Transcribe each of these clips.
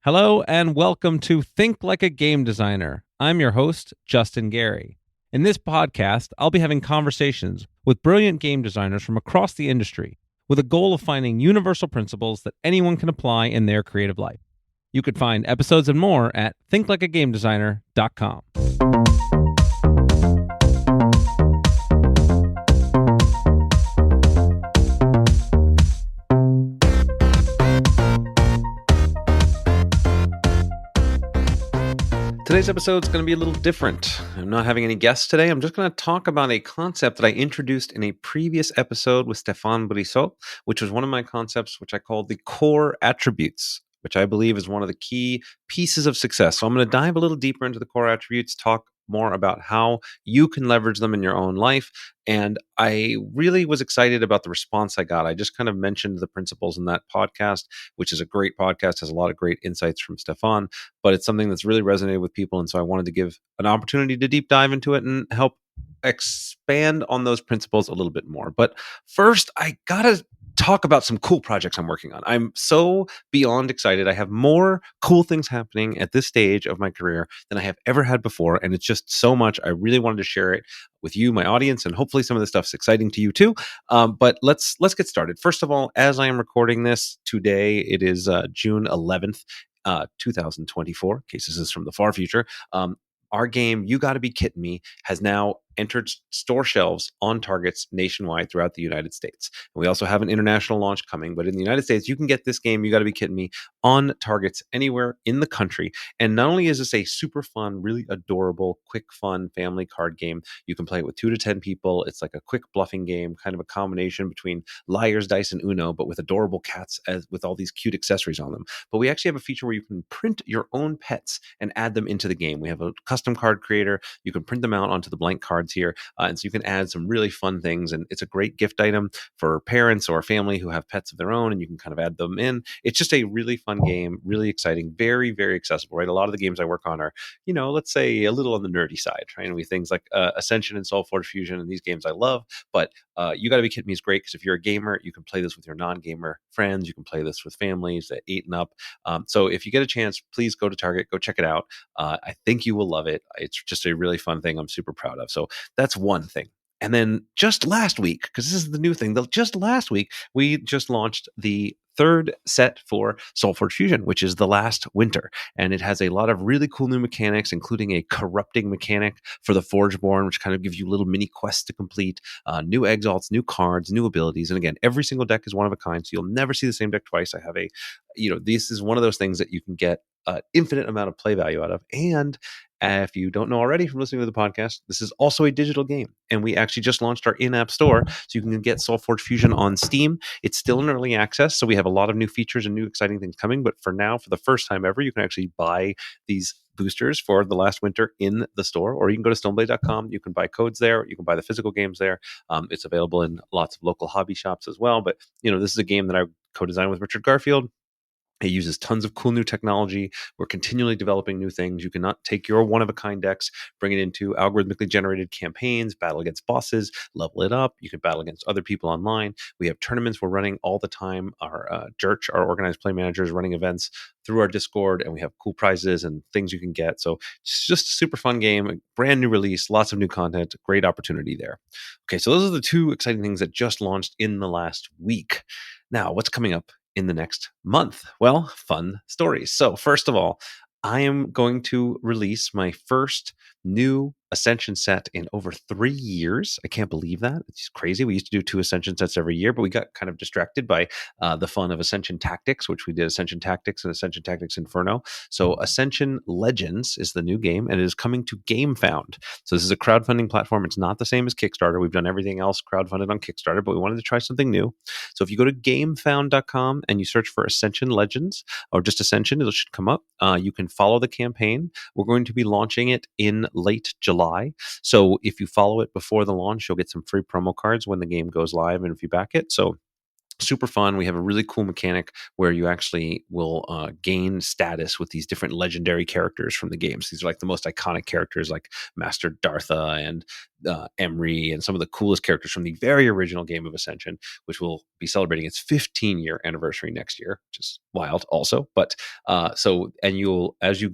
Hello and welcome to Think Like a Game Designer. I'm your host, Justin Gary. In this podcast, I'll be having conversations with brilliant game designers from across the industry with a goal of finding universal principles that anyone can apply in their creative life. You could find episodes and more at thinklikeagamedesigner.com. Today's episode is going to be a little different. I'm not having any guests today. I'm just going to talk about a concept that I introduced in a previous episode with Stephan Brissaud, which was one of my concepts, which I called the core attributes, which I believe is one of the key pieces of success. So I'm going to dive a little deeper into the core attributes, talk more about how you can leverage them in your own life. And I really was excited about the response I got. I just kind of mentioned the principles in that podcast, which is a great podcast, has a lot of great insights from Stephan, but it's something that's really resonated with people. And so I wanted to give an opportunity to deep dive into it and help expand on those principles a little bit more. But first, I got to talk about some cool projects I'm working on. I'm so beyond excited. I have more cool things happening at this stage of my career than I have ever had before. And it's just so much. I really wanted to share it with you, my audience, and hopefully some of this stuff's exciting to you too. But let's get started. First of all, as I am recording this today, it is June 11th, 2024, in case this is from the far future. Our game, You Gotta Be Kidding Me, has now entered store shelves on Targets nationwide throughout the United States. And we also have an international launch coming, but in the United States, you can get this game, You Gotta Be Kidding Me, on Targets anywhere in the country. And not only is this a super fun, really adorable, quick, fun family card game, you can play it with 2 to 10 people. It's like a quick bluffing game, kind of a combination between Liar's Dice and Uno, but with adorable cats with all these cute accessories on them. But we actually have a feature where you can print your own pets and add them into the game. We have a custom card creator. You can print them out onto the blank cards here. And so you can add some really fun things. And it's a great gift item for parents or family who have pets of their own, and you can kind of add them in. It's just a really fun game, really exciting, very, very accessible, right? A lot of the games I work on are, let's say a little on the nerdy side, right? And we things like Ascension and SoulForge Fusion, and these games I love. But You Gotta Be Kidding Me is great because if you're a gamer, you can play this with your non-gamer friends. You can play this with families at 8 and up. So if you get a chance, please go to Target, go check it out. I think you will love it. It's just a really fun thing I'm super proud of. So that's one thing. And then just last week, because this is the new thing, just last week, we just launched the third set for SoulForge Fusion, which is The Last Winter. And it has a lot of really cool new mechanics, including a corrupting mechanic for the Forgeborn, which kind of gives you little mini quests to complete, new exalts, new cards, new abilities. And again, every single deck is one of a kind, so you'll never see the same deck twice. I have this is one of those things that you can get infinite amount of play value out of. And if you don't know already from listening to the podcast, this is also a digital game. And we actually just launched our in-app store, so you can get SoulForge Fusion on Steam. It's still in early access, so we have a lot of new features and new exciting things coming. But for now, for the first time ever, you can actually buy these boosters for The Last Winter in the store, or you can go to stoneblade.com. You can buy codes there. You can buy the physical games there. It's available in lots of local hobby shops as well. But, this is a game that I co-designed with Richard Garfield. It uses tons of cool new technology. We're continually developing new things. You cannot take your one-of-a-kind decks, bring it into algorithmically generated campaigns, battle against bosses, level it up. You can battle against other people online. We have tournaments we're running all the time. Our Church, our organized play manager, is running events through our Discord, and we have cool prizes and things you can get. So it's just a super fun game, a brand new release, lots of new content, great opportunity there. Okay, so those are the two exciting things that just launched in the last week. Now, what's coming up in the next month? Well, fun stories. So first of all, I am going to release my first new Ascension set in over 3 years. I can't believe that. It's crazy. We used to do 2 Ascension sets every year, but we got kind of distracted by the fun of Ascension Tactics, which we did Ascension Tactics and Ascension Tactics Inferno. So Ascension Legends is the new game, and it is coming to GameFound. So this is a crowdfunding platform. It's not the same as Kickstarter. We've done everything else crowdfunded on Kickstarter, but we wanted to try something new. So if you go to gamefound.com and you search for Ascension Legends or just Ascension, it should come up. You can follow the campaign. We're going to be launching it in late July. So if you follow it before the launch, you'll get some free promo cards when the game goes live and if you back it. So super fun. We have a really cool mechanic where you actually will gain status with these different legendary characters from the games. These are like the most iconic characters like Master Dartha and Emery and some of the coolest characters from the very original game of Ascension, which will be celebrating its 15-year anniversary next year, which is wild also. But and you'll, as you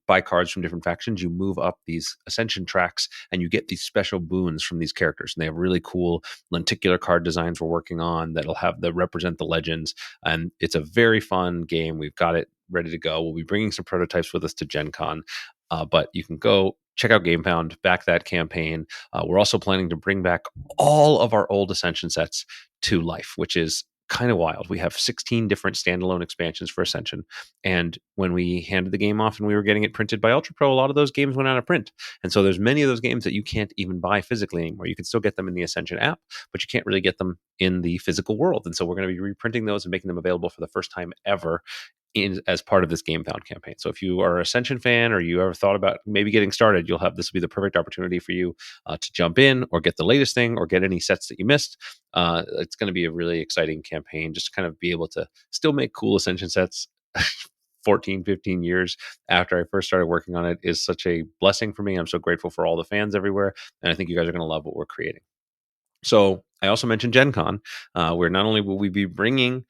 buy cards from different factions, you move up these Ascension tracks and you get these special boons from these characters. And they have really cool lenticular card designs we're working on that represent the legends. And it's a very fun game. We've got it ready to go. We'll be bringing some prototypes with us to Gen Con. But you can go check out GamePound, back that campaign. We're also planning to bring back all of our old Ascension sets to life, which is kind of wild. We have 16 different standalone expansions for Ascension. And when we handed the game off and we were getting it printed by Ultra Pro, a lot of those games went out of print. And so there's many of those games that you can't even buy physically anymore. You can still get them in the Ascension app, but you can't really get them in the physical world. And so we're going to be reprinting those and making them available for the first time ever as part of this GamePound campaign. So if you are an Ascension fan or you ever thought about maybe getting started, this will be the perfect opportunity for you to jump in or get the latest thing or get any sets that you missed. It's going to be a really exciting campaign, just to kind of be able to still make cool Ascension sets 14, 15 years after I first started working on it is such a blessing for me. I'm so grateful for all the fans everywhere. And I think you guys are going to love what we're creating. So I also mentioned Gen Con, where not only will we be bringing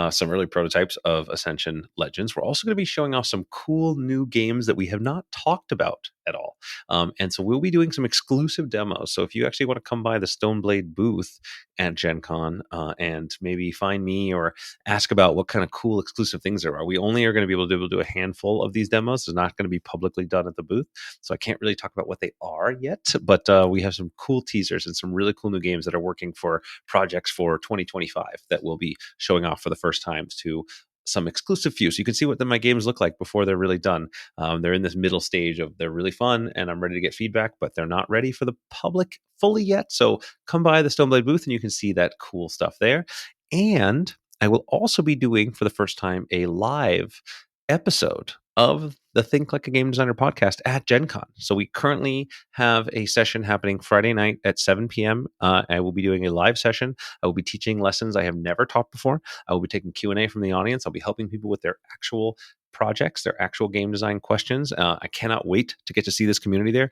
some early prototypes of Ascension Legends, we're also going to be showing off some cool new games that we have not talked about at all. And so we'll be doing some exclusive demos. So if you actually want to come by the Stoneblade booth at Gen Con and maybe find me or ask about what kind of cool exclusive things there are, we only are going to be able to do a handful of these demos. It's not going to be publicly done at the booth. So I can't really talk about what they are yet, but we have some cool teasers and some really cool new games that are working for projects for 2025 that we'll be showing off for the first time to some exclusive few. So you can see what my games look like before they're really done. They're in this middle stage of they're really fun and I'm ready to get feedback, but they're not ready for the public fully yet. So come by the Stoneblade booth and you can see that cool stuff there. And I will also be doing for the first time a live episode of the Think Like a Game Designer podcast at Gen Con. So we currently have a session happening Friday night at 7 p.m. I will be doing a live session. I will be teaching lessons I have never taught before. I will be taking Q&A from the audience. I'll be helping people with their actual projects, their actual game design questions. I cannot wait to get to see this community there.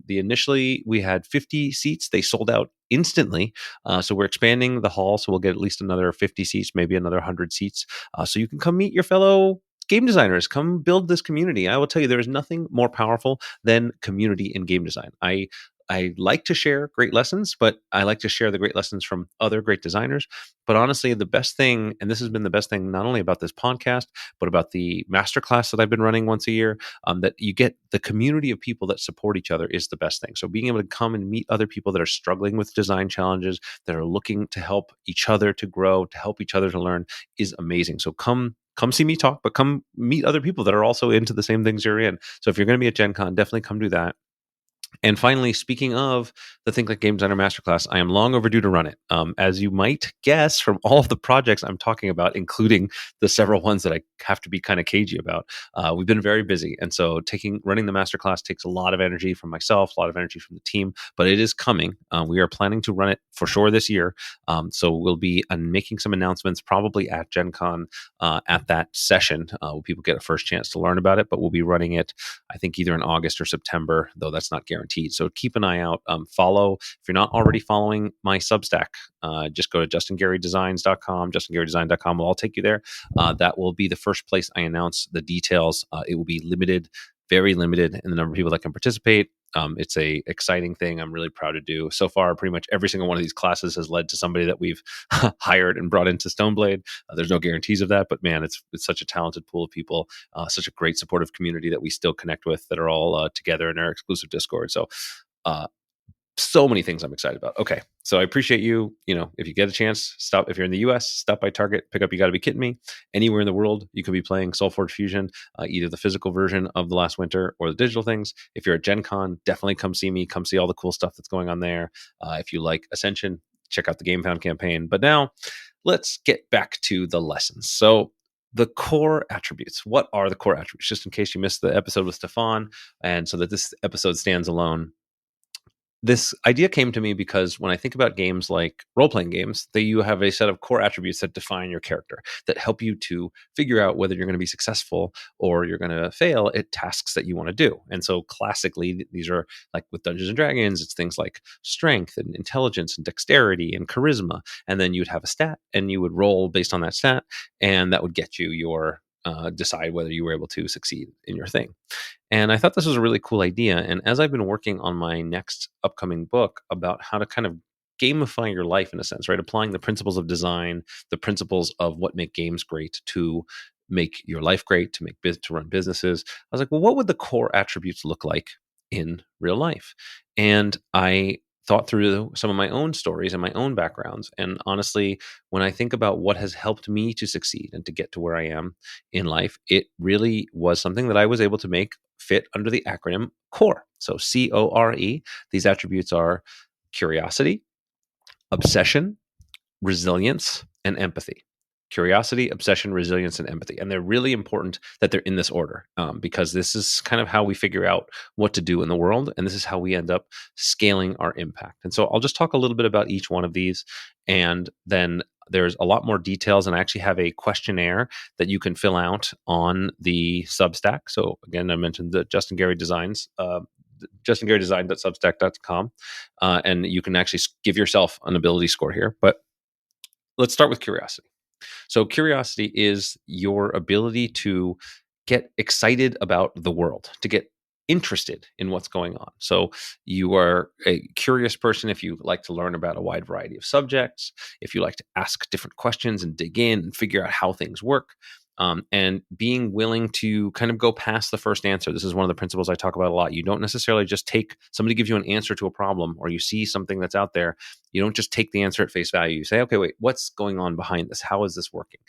Initially, we had 50 seats. They sold out instantly. So we're expanding the hall. So we'll get at least another 50 seats, maybe another 100 seats. So you can come meet your fellow game designers, come build this community. I will tell you, there is nothing more powerful than community in game design. I like to share great lessons, but I like to share the great lessons from other great designers. But honestly, the best thing, and this has been the best thing, not only about this podcast, but about the masterclass that I've been running once a year, that you get the community of people that support each other is the best thing. So being able to come and meet other people that are struggling with design challenges, that are looking to help each other to grow, to help each other to learn is amazing. So come see me talk, but come meet other people that are also into the same things you're in. So if you're going to be at Gen Con, definitely come do that. And finally, speaking of the Think Like Game Designer Masterclass, I am long overdue to run it. As you might guess from all of the projects I'm talking about, including the several ones that I have to be kind of cagey about, we've been very busy. And so running the masterclass takes a lot of energy from myself, a lot of energy from the team, but it is coming. We are planning to run it for sure this year. So we'll be making some announcements probably at Gen Con at that session where people get a first chance to learn about it, but we'll be running it, I think, either in August or September, though that's not guaranteed. So keep an eye out. Follow, if you're not already following my Substack, just go to justingarydesigns.com, justingarydesign.com will all take you there. That will be the first place I announce the details. It will be limited, very limited in the number of people that can participate. It's a exciting thing I'm really proud to do. So far, pretty much every single one of these classes has led to somebody that we've hired and brought into Stoneblade. There's no guarantees of that, but man, it's such a talented pool of people, such a great supportive community that we still connect with that are all together in our exclusive Discord. So many things I'm excited about. Okay. So I appreciate you. If you get a chance, stop. If you're in the US, stop by Target, pick up You Gotta Be Kidding Me. Anywhere in the world, you could be playing SoulForge Fusion, either the physical version of The Last Winter or the digital things. If you're at Gen Con, definitely come see me. Come see all the cool stuff that's going on there. If you like Ascension, check out the GamePound campaign. But now let's get back to the lessons. So the core attributes. What are the core attributes? Just in case you missed the episode with Stephan, and so that this episode stands alone. This idea came to me because when I think about games like role-playing games, they you have a set of core attributes that define your character, that help you to figure out whether you're going to be successful or you're going to fail at tasks that you want to do. And so classically, these are like with Dungeons and Dragons, it's things like strength and intelligence and dexterity and charisma. And then you'd have a stat and you would roll based on that stat, and that would get you your decide whether you were able to succeed in your thing. And I thought this was a really cool idea. And as I've been working on my next upcoming book about how to kind of gamify your life in a sense, right? Applying the principles of design, the principles of what make games great to make your life great, to to run businesses. I was like, well, what would the core attributes look like in real life? And I thought through some of my own stories and my own backgrounds. And honestly, when I think about what has helped me to succeed and to get to where I am in life, it really was something that I was able to make fit under the acronym CORE. So CORE. These attributes are curiosity, obsession, resilience, and empathy. Curiosity, obsession, resilience, and empathy. And they're really important that they're in this order, because this is kind of how we figure out what to do in the world. And this is how we end up scaling our impact. And so I'll just talk a little bit about each one of these. And then there's a lot more details. And I actually have a questionnaire that you can fill out on the Substack. So again, I mentioned the Justin Gary Designs. JustinGaryDesign.substack.com, and you can actually give yourself an ability score here. But let's start with curiosity. So, curiosity is your ability to get excited about the world, to get interested in what's going on. So, you are a curious person if you like to learn about a wide variety of subjects, if you like to ask different questions and dig in and figure out how things work. And being willing to kind of go past the first answer. This is one of the principles I talk about a lot. You don't necessarily just take somebody gives you an answer to a problem, or you see something that's out there. You don't just take the answer at face value. You say, okay, wait, what's going on behind this? How is this working?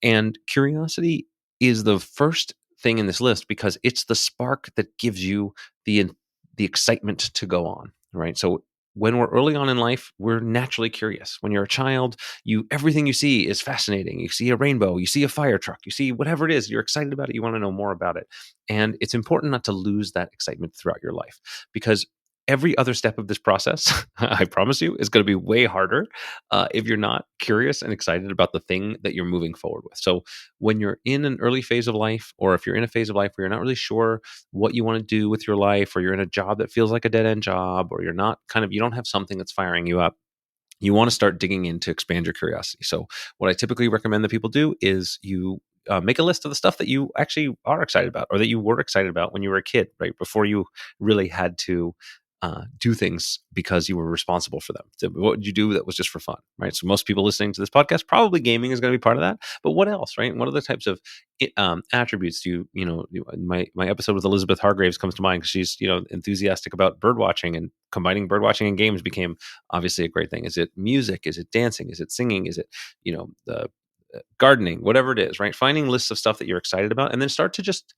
And curiosity is the first thing in this list because it's the spark that gives you the excitement to go on, right? So when we're early on in life, we're naturally curious. When you're a child, you everything you see is fascinating. You see a rainbow, you see a fire truck, you see whatever it is, you're excited about it, you want to know more about it. And it's important not to lose that excitement throughout your life, because every other step of this process, I promise you, is going to be way harder if you're not curious and excited about the thing that you're moving forward with. So when you're in an early phase of life, or if you're in a phase of life where you're not really sure what you want to do with your life, or you're in a job that feels like a dead end job, or you're not you don't have something that's firing you up, you want to start digging in to expand your curiosity. So what I typically recommend that people do is you make a list of the stuff that you actually are excited about, or that you were excited about when you were a kid, right? Before you really had to do things because you were responsible for them. So what did you do that was just for fun, right? So most people listening to this podcast, probably gaming is going to be part of that. But what else, right? What other types of attributes do my episode with Elizabeth Hargraves comes to mind, because she's enthusiastic about bird watching, and combining bird watching and games became obviously a great thing. Is it music? Is it dancing? Is it singing? Is it the gardening? Whatever it is, right? Finding lists of stuff that you're excited about, and then start to just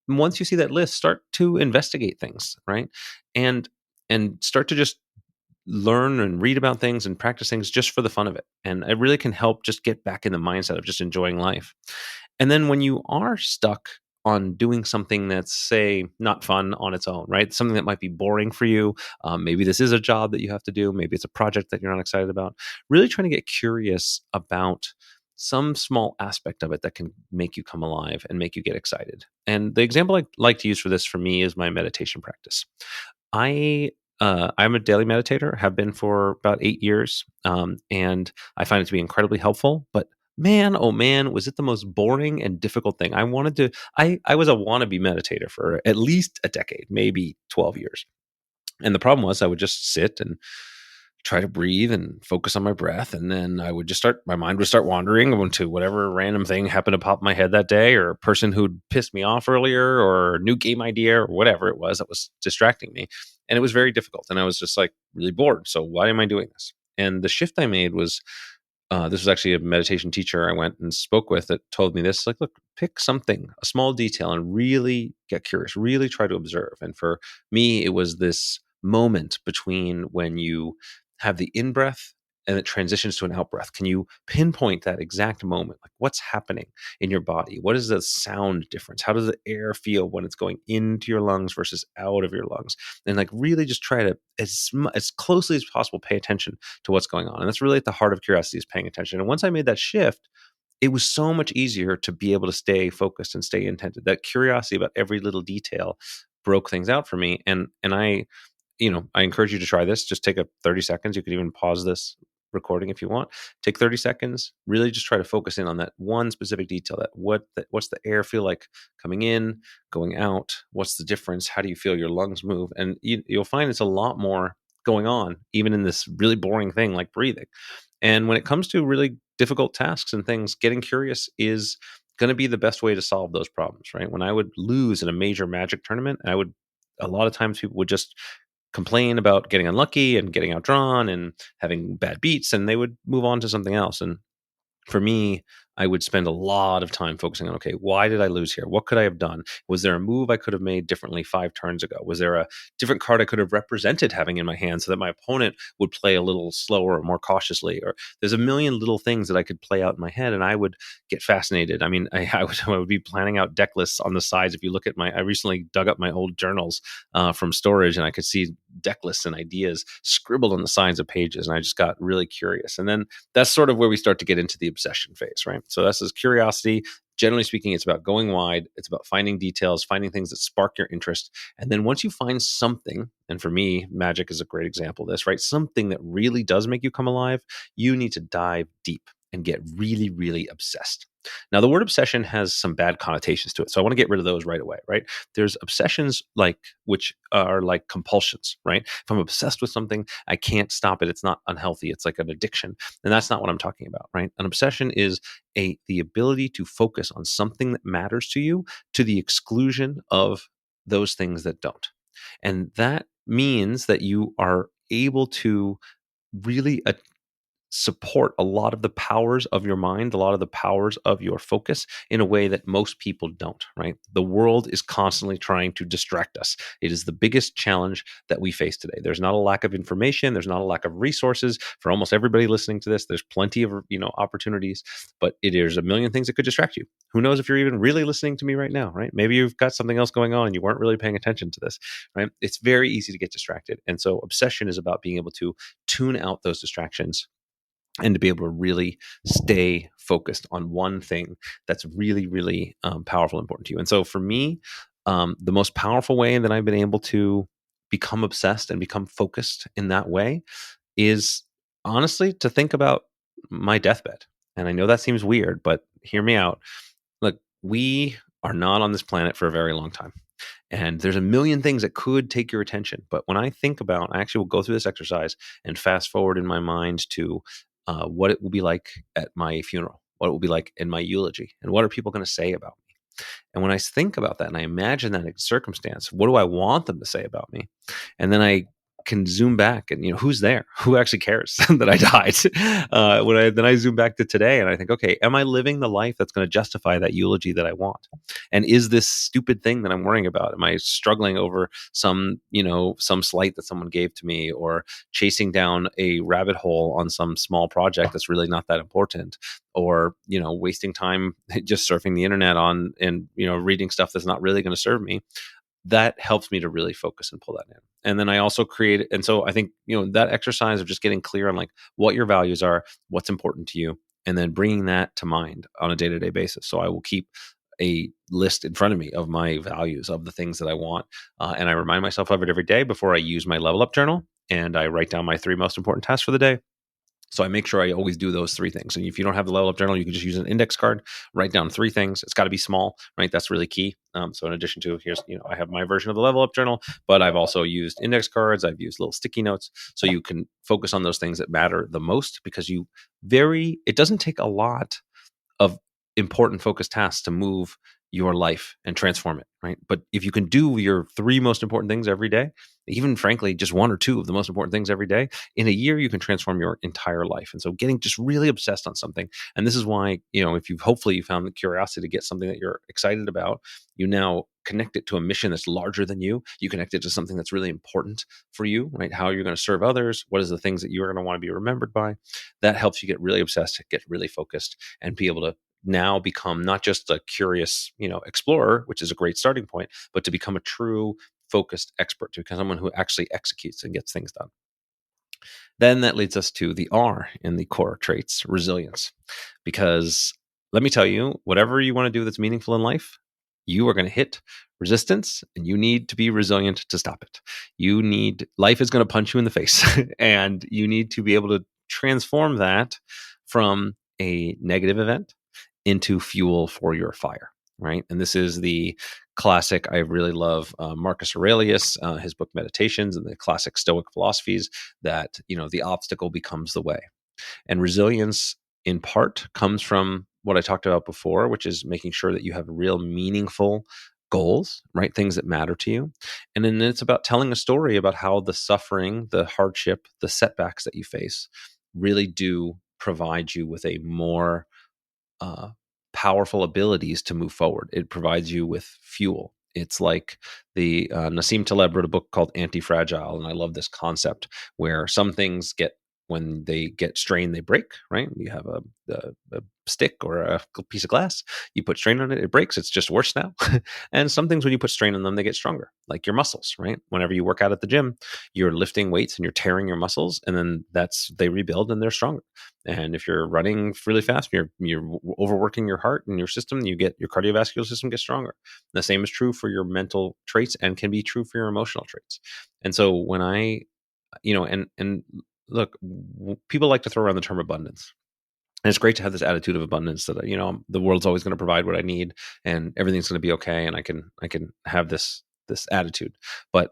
once you see that list, start to investigate things, right? And start to just learn and read about things and practice things just for the fun of it. And it really can help just get back in the mindset of just enjoying life. And then when you are stuck on doing something that's, say, not fun on its own, right? Something that might be boring for you. Maybe this is a job that you have to do. Maybe it's a project that you're not excited about. Really trying to get curious about some small aspect of it that can make you come alive and make you get excited. And the example I like to use for this, for me, is my meditation practice. I'm a daily meditator, have been for about 8 years, and I find it to be incredibly helpful. But man, oh man, was it the most boring and difficult thing. I was a wannabe meditator for at least a decade, maybe 12 years. And the problem was I would just sit and try to breathe and focus on my breath. And then my mind would start wandering into whatever random thing happened to pop in my head that day, or a person who'd pissed me off earlier, or a new game idea, or whatever it was that was distracting me. And it was very difficult. And I was just like really bored. So why am I doing this? And the shift I made was, this was actually a meditation teacher I went and spoke with that told me this, like, look, pick something, a small detail, and really get curious, really try to observe. And for me, it was this moment between when you have the in breath and it transitions to an out breath. Can you pinpoint that exact moment? Like, what's happening in your body? What is the sound difference? How does the air feel when it's going into your lungs versus out of your lungs? And like really just try to as closely as possible pay attention to what's going on. And that's really at the heart of curiosity, is paying attention. And once I made that shift, it was so much easier to be able to stay focused and stay intended. That curiosity about every little detail broke things out for me. And I encourage you to try this. Just take a 30 seconds. You could even pause this recording if you want. Take 30 seconds. Really just try to focus in on that one specific detail. What's the air feel like coming in, going out? What's the difference? How do you feel your lungs move? And you'll find it's a lot more going on, even in this really boring thing like breathing. And when it comes to really difficult tasks and things, getting curious is going to be the best way to solve those problems, right? When I would lose in a major Magic tournament, a lot of times people would just complain about getting unlucky and getting outdrawn and having bad beats, and they would move on to something else. And for me, I would spend a lot of time focusing on, okay, why did I lose here? What could I have done? Was there a move I could have made differently 5 turns ago? Was there a different card I could have represented having in my hand so that my opponent would play a little slower or more cautiously? Or there's a million little things that I could play out in my head, and I would get fascinated. I mean, I would be planning out deck lists on the sides. If you look at I recently dug up my old journals from storage, and I could see deck lists and ideas scribbled on the sides of pages, and I just got really curious. And then that's sort of where we start to get into the obsession phase, right? So this is curiosity. Generally speaking, it's about going wide. It's about finding details, finding things that spark your interest. And then once you find something, and for me, magic is a great example of this, right? Something that really does make you come alive, you need to dive deep and get really, really obsessed. Now, the word obsession has some bad connotations to it. So I want to get rid of those right away, right? There's obsessions which are like compulsions, right? If I'm obsessed with something, I can't stop it. It's not unhealthy. It's like an addiction. And that's not what I'm talking about, right? An obsession is the ability to focus on something that matters to you to the exclusion of those things that don't. And that means that you are able to really support a lot of the powers of your mind, a lot of the powers of your focus in a way that most people don't, right? The world is constantly trying to distract us. It is the biggest challenge that we face today. There's not a lack of information, there's not a lack of resources for almost everybody listening to this. There's plenty of, opportunities, but there's a million things that could distract you. Who knows if you're even really listening to me right now, right? Maybe you've got something else going on and you weren't really paying attention to this, right? It's very easy to get distracted. And so obsession is about being able to tune out those distractions and to be able to really stay focused on one thing that's really, really powerful and important to you. And so for me, the most powerful way that I've been able to become obsessed and become focused in that way is honestly to think about my deathbed. And I know that seems weird, but hear me out. Look, we are not on this planet for a very long time. And there's a million things that could take your attention. But when I think about, I actually will go through this exercise and fast forward in my mind to what it will be like at my funeral, what it will be like in my eulogy, and what are people going to say about me. And when I think about that and I imagine that circumstance, what do I want them to say about me? And then I can zoom back and, who's there? Who actually cares that I died? Then I zoom back to today and I think, okay, am I living the life that's going to justify that eulogy that I want? And is this stupid thing that I'm worrying about? Am I struggling over some slight that someone gave to me, or chasing down a rabbit hole on some small project that's really not that important? Or wasting time just surfing the internet and reading stuff that's not really going to serve me? That helps me to really focus and pull that in. And then I also create, and so I think, that exercise of just getting clear on like what your values are, what's important to you, and then bringing that to mind on a day-to-day basis. So I will keep a list in front of me of my values, of the things that I want. And I remind myself of it every day before I use my level up journal, and I write down my 3 most important tasks for the day. So I make sure I always do those 3 things. And if you don't have the level up journal, you can just use an index card, write down 3 things. It's got to be small, right? That's really key. So in addition to I have my version of the level up journal, but I've also used index cards. I've used little sticky notes so you can focus on those things that matter the most, because it doesn't take a lot of important focused tasks to move your life and transform it, right? But if you can do your 3 most important things every day, even frankly, just 1 or 2 of the most important things every day, in a year, you can transform your entire life. And so getting just really obsessed on something. And this is why, if hopefully you found the curiosity to get something that you're excited about, you now connect it to a mission that's larger than you. You connect it to something that's really important for you, right? How you're going to serve others. What is the things that you're going to want to be remembered by? That helps you get really obsessed, get really focused, and be able to now become not just a curious, explorer, which is a great starting point, but to become a true focused expert, to become someone who actually executes and gets things done. Then that leads us to the R in the core traits, resilience. Because let me tell you, whatever you want to do that's meaningful in life, you are going to hit resistance and you need to be resilient to stop it. Life is going to punch you in the face and you need to be able to transform that from a negative event into fuel for your fire, right? And this is the classic. I really love Marcus Aurelius, his book Meditations, and the classic Stoic philosophies that the obstacle becomes the way. And resilience, in part, comes from what I talked about before, which is making sure that you have real meaningful goals, right? Things that matter to you. And then it's about telling a story about how the suffering, the hardship, the setbacks that you face really do provide you with a more uh, powerful abilities to move forward. It provides you with fuel. It's like the Nassim Taleb wrote a book called Anti-Fragile, and I love this concept where some things when they get strained, they break. Right? You have a stick or a piece of glass, you put strain on it, it breaks. It's just worse now. And some things, when you put strain on them, they get stronger, like your muscles. Right? Whenever you work out at the gym, you're lifting weights and you're tearing your muscles, and then they rebuild and they're stronger. And if you're running really fast, you're overworking your heart and your system, your cardiovascular system gets stronger. And the same is true for your mental traits and can be true for your emotional traits. And so when and look, people like to throw around the term abundance. And it's great to have this attitude of abundance that the world's always going to provide what I need and everything's going to be okay, and I can have this attitude. But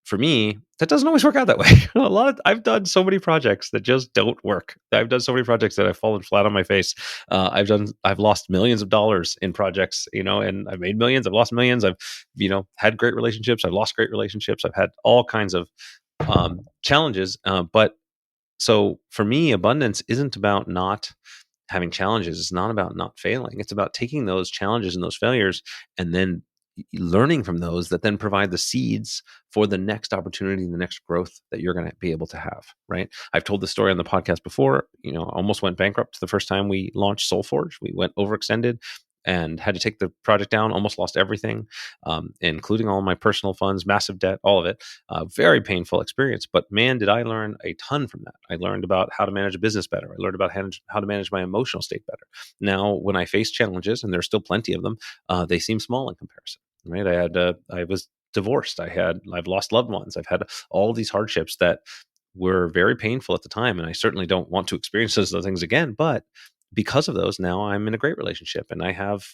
for me, that doesn't always work out that way. I've done so many projects that just don't work. I've done so many projects that I've fallen flat on my face. I've lost millions of dollars in projects, and I've made millions. I've lost millions. I've had great relationships. I've lost great relationships. I've had all kinds of challenges. But so for me, abundance isn't about not having challenges. It's not about not failing. It's about taking those challenges and those failures and then learning from those that then provide the seeds for the next opportunity and the next growth that you're going to be able to have, right? I've told this story on the podcast before. Almost went bankrupt the first time we launched SoulForge. We went overextended and had to take the project down, almost lost everything, including all my personal funds, massive debt, all of it. Very painful experience. But man, did I learn a ton from that. I learned about how to manage a business better. I learned about how to manage my emotional state better. Now, when I face challenges, and there's still plenty of them, they seem small in comparison, right? I was divorced. I've lost loved ones. I've had all these hardships that were very painful at the time. And I certainly don't want to experience those things again. But because of those, now I'm in a great relationship and I have,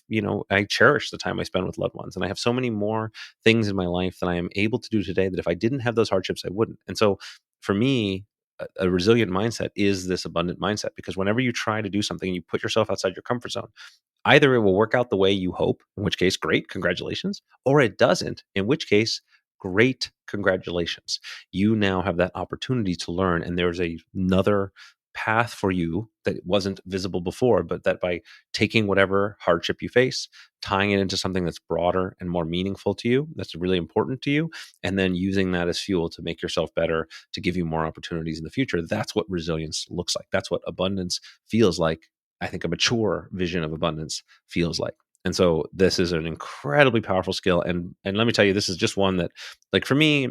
I cherish the time I spend with loved ones. And I have so many more things in my life that I am able to do today that if I didn't have those hardships, I wouldn't. And so for me, a resilient mindset is this abundant mindset, because whenever you try to do something, you put yourself outside your comfort zone. Either it will work out the way you hope, in which case, great, congratulations, or it doesn't, in which case, great, congratulations. You now have that opportunity to learn, and there's another path for you that wasn't visible before, but that by taking whatever hardship you face, tying it into something that's broader and more meaningful to you, that's really important to you, and then using that as fuel to make yourself better, to give you more opportunities in the future. That's what resilience looks like. That's what abundance feels like. I think a mature vision of abundance feels like. And so this is an incredibly powerful skill. And let me tell you, this is just one that, like, for me,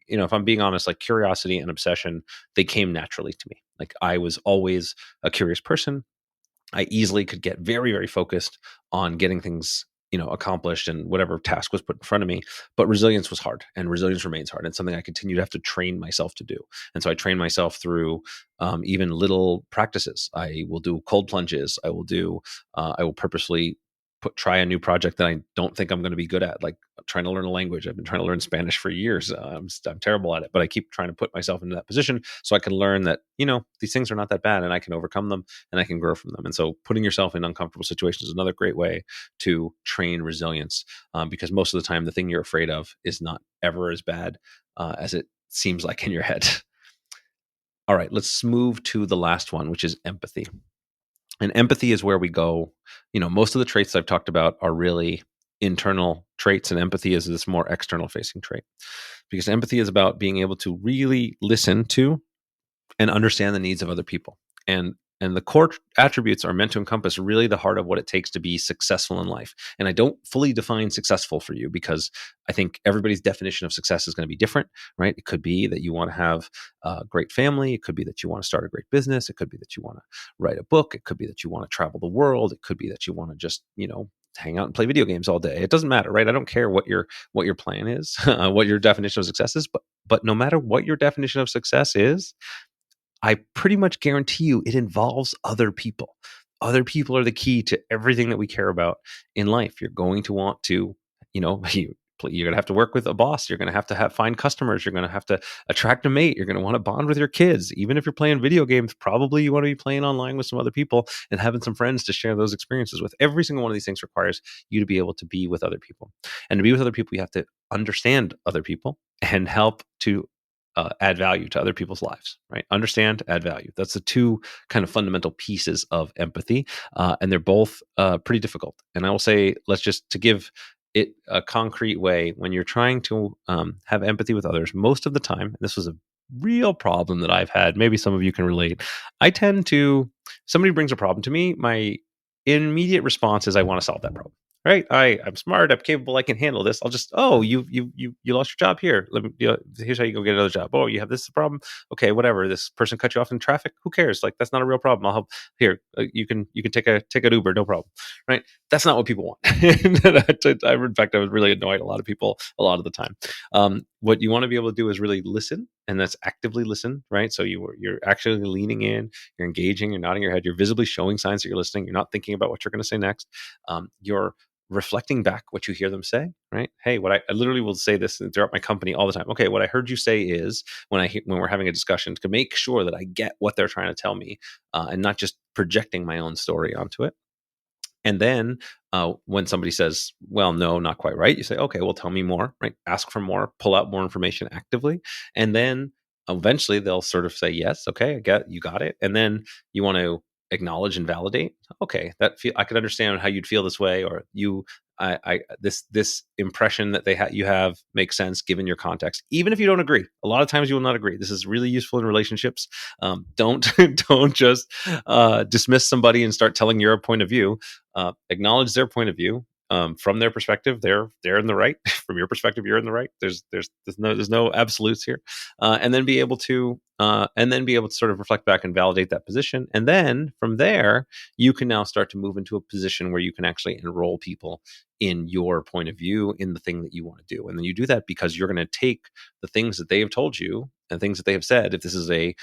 if I'm being honest, like curiosity and obsession, they came naturally to me. Like, I was always a curious person. I easily could get very, very focused on getting things, accomplished and whatever task was put in front of me. But resilience was hard, and resilience remains hard. It's something I continue to have to train myself to do. And so I train myself through even little practices. I will do cold plunges. I will purposely try a new project that I don't think I'm going to be good at, like trying to learn a language. I've been trying to learn Spanish for years. I'm terrible at it, but I keep trying to put myself into that position so I can learn that, these things are not that bad and I can overcome them and I can grow from them. And so putting yourself in uncomfortable situations is another great way to train resilience, because most of the time, the thing you're afraid of is not ever as bad as it seems like in your head. All right, let's move to the last one, which is empathy. And empathy is where we go. Most of the traits I've talked about are really internal traits, and empathy is this more external facing trait. Because empathy is about being able to really listen to and understand the needs of other people. And the core attributes are meant to encompass really the heart of what it takes to be successful in life. And I don't fully define successful for you, because I think everybody's definition of success is going to be different, right? It could be that you want to have a great family. It could be that you want to start a great business. It could be that you want to write a book. It could be that you want to travel the world. It could be that you want to just, hang out and play video games all day. It doesn't matter, right? I don't care what your plan is, what your definition of success is, but no matter what your definition of success is, I pretty much guarantee you it involves other people. Other people are the key to everything that we care about in life. You're going to want to, you're going to have to work with a boss. You're going to have find customers. You're going to have to attract a mate. You're going to want to bond with your kids. Even if you're playing video games, probably you want to be playing online with some other people and having some friends to share those experiences with. Every single one of these things requires you to be able to be with other people. And to be with other people, you have to understand other people and help to add value to other people's lives, right? Understand, add value. That's the two kind of fundamental pieces of empathy, and they're both pretty difficult. And I will say, let's just to give it a concrete way, when you're trying to have empathy with others, most of the time, and this was a real problem that I've had, maybe some of you can relate. I tend to, somebody brings a problem to me, my immediate response is I want to solve that problem. Right, I'm smart, I'm capable, I can handle this. I'll just, oh, you lost your job, here. Let me, here's how you go get another job. Oh, you have this problem. Okay, whatever. This person cut you off in traffic. Who cares? Like, that's not a real problem. I'll help. Here, you can take an Uber, no problem. Right? That's not what people want. In fact, I was really annoyed a lot of people a lot of the time. What you want to be able to do is really listen, and that's actively listen. Right? So you're actually leaning in, you're engaging, you're nodding your head, you're visibly showing signs that you're listening. You're not thinking about what you're going to say next. You're reflecting back what you hear them say, right? Hey, I literally will say this throughout my company all the time. Okay, what I heard you say is, when we're having a discussion, to make sure that I get what they're trying to tell me, and not just projecting my own story onto it. And then when somebody says, well, no, not quite right, you say, okay, well, tell me more, right? Ask for more, pull out more information actively. And then eventually they'll sort of say, yes, okay, you got it. And then you want to acknowledge and validate. Okay, I could understand how you'd feel this way, or this impression that you have makes sense given your context, even if you don't agree. A lot of times you will not agree. This is really useful in relationships. Don't don't just dismiss somebody and start telling your point of view. Acknowledge their point of view. From their perspective, they're in the right. From your perspective, you're in the right. There's no absolutes here, and then be able to sort of reflect back and validate that position. And then from there, you can now start to move into a position where you can actually enroll people in your point of view, in the thing that you want to do. And then you do that because you're going to take the things that they have told you and things that they have said. If this is a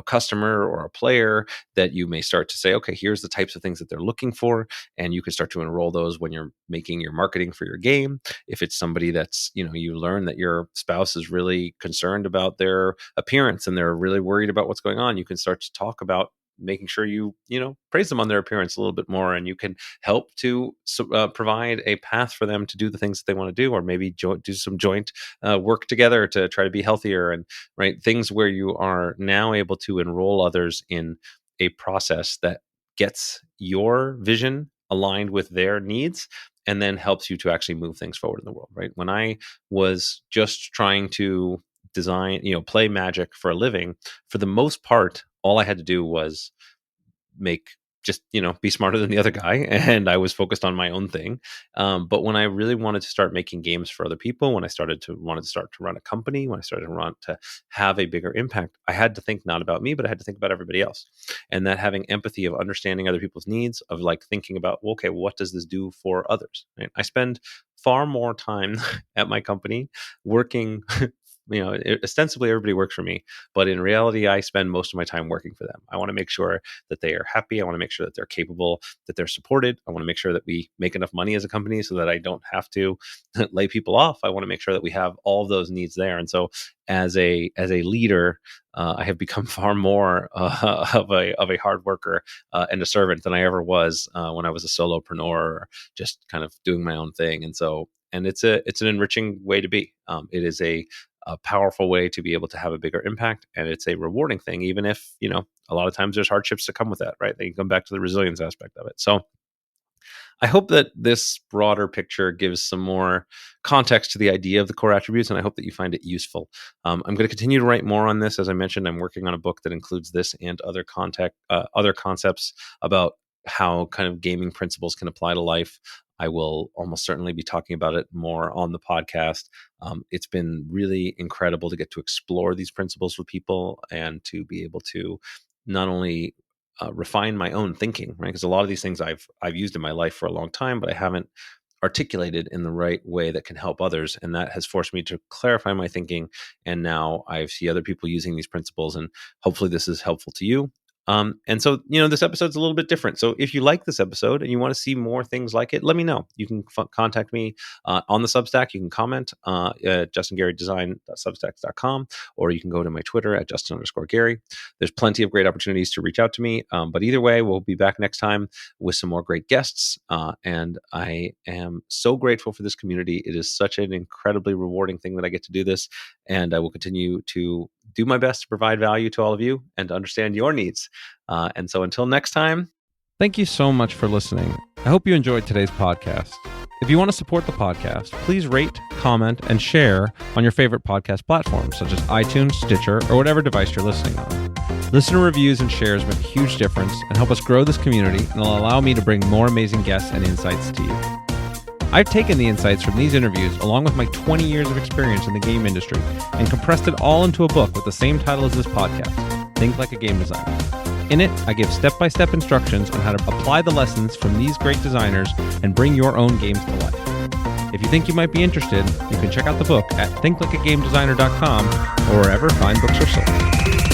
customer or a player, that you may start to say, okay, here's the types of things that they're looking for, and you can start to enroll those when you're making your marketing for your game. If it's somebody that's, you learn that your spouse is really concerned about their appearance and they're really worried about what's going on, you can start to talk about making sure you praise them on their appearance a little bit more, and you can help to provide a path for them to do the things that they want to do, or maybe do some joint work together to try to be healthier, and right, things where you are now able to enroll others in a process that gets your vision aligned with their needs, and then helps you to actually move things forward in the world. Right, when I was just trying to design, play Magic for a living, for the most part, all I had to do was be smarter than the other guy, and I was focused on my own thing. But when I really wanted to start making games for other people, when I wanted to start to run a company, when I started to have a bigger impact, I had to think not about me, but I had to think about everybody else. And that having empathy of understanding other people's needs, of like thinking about, well, okay, what does this do for others? Right? I spend far more time at my company working. Ostensibly everybody works for me, but in reality, I spend most of my time working for them. I want to make sure that they are happy. I want to make sure that they're capable, that they're supported. I want to make sure that we make enough money as a company so that I don't have to lay people off. I want to make sure that we have all of those needs there. And so as a leader, I have become far more of a hard worker and a servant than I ever was when I was a solopreneur, or just kind of doing my own thing. And it's an enriching way to be. It is a powerful way to be able to have a bigger impact, and it's a rewarding thing, even if a lot of times there's hardships that come with that, right? They come back to the resilience aspect of it. So I hope that this broader picture gives some more context to the idea of the core attributes, and I hope that you find it useful. I'm going to continue to write more on this. As I mentioned, I'm working on a book that includes this and other other concepts about how kind of gaming principles can apply to life. I will almost certainly be talking about it more on the podcast. It's been really incredible to get to explore these principles with people and to be able to not only refine my own thinking, right? Because a lot of these things I've used in my life for a long time, but I haven't articulated in the right way that can help others, and that has forced me to clarify my thinking. And now I see other people using these principles, and hopefully this is helpful to you. And so, this episode's a little bit different. So if you like this episode and you want to see more things like it, let me know. You can contact me on the Substack. You can comment at justingarydesign.substack.com, or you can go to my Twitter at Justin_Gary. There's plenty of great opportunities to reach out to me. But either way, we'll be back next time with some more great guests. And I am so grateful for this community. It is such an incredibly rewarding thing that I get to do this. And I will continue to do my best to provide value to all of you and to understand your needs. And so until next time, thank you so much for listening. I hope you enjoyed today's podcast. If you want to support the podcast, please rate, comment, and share on your favorite podcast platforms, such as iTunes, Stitcher, or whatever device you're listening on. Listener reviews and shares make a huge difference and help us grow this community, and will allow me to bring more amazing guests and insights to you. I've taken the insights from these interviews, along with my 20 years of experience in the game industry, and compressed it all into a book with the same title as this podcast, Think Like a Game Designer. In it, I give step-by-step instructions on how to apply the lessons from these great designers and bring your own games to life. If you think you might be interested, you can check out the book at thinklikeagamedesigner.com or wherever fine books are sold.